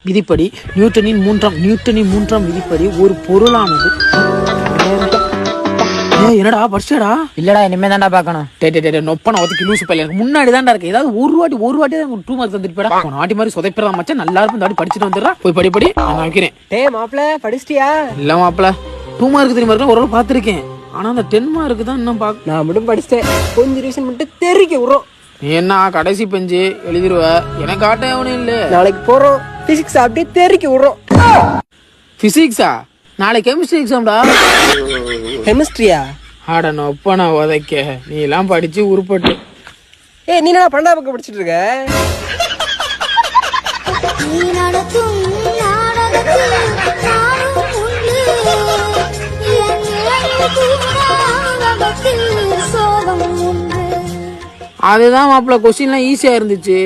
விதிப்படி நியூட்டனின் மூன்றாம் விதிப்படி ஒரு பொருளானது என்னடா படிச்சடா? இல்லடா இனிமே தான்டா பாக்கணும். நொப்பன ஒதுக்கி லூசு பையன் எனக்கு முன்னாடி தான்டா இருக்கு. ஏதாவது ஒரு வாட்டி தான் 2 மார்க் தந்துட்டு போடா. போன வாட்டி மாதிரி சொதைப்பறதா மச்சான். நல்லா இருக்கும். இந்த வாட்டி படிச்சுட்டு வந்துடுறா. போய் படி நான் வைக்கிறேன். டேய் மாப்ள படிச்சிட்டியா? இல்ல மாப்ள 2 மார்க் 3 மார்க் ஓரளவு பாத்திருக்கேன். ஆனா அந்த 10 மார்க் தான் இன்னும் பாக்க. நான் மட்டும் படிச்சிட்டேன். கொஞ்சம் ரிவிஷன் மட்டும் தெரிக்க விடுறோம். நீ என்ன கடைசி பெஞ்சு எழுதிருவ? எனக்கு ஆட்ட எவனும் இல்ல. நாளைக்கு போறோம் பிசிக்ஸ் அப்படியே தெரிக்க விடுறோம். பிசிக்ஸா? நாளைக்கு கெமிஸ்ட்ரி எக்ஸாம்டா. கெமிஸ்ட்ரியா? ஆட நொப்பன உதைக்க நீ எல்லாம் படிச்சு உருப்பட்டு. ஏய் நீ என்ன 12ஆம் பக்கம் படிச்சிட்டு இருக்க? அதுதான் மாப்பிள்ள கொஸ்டின்லாம் ஈஸியா இருந்துச்சு.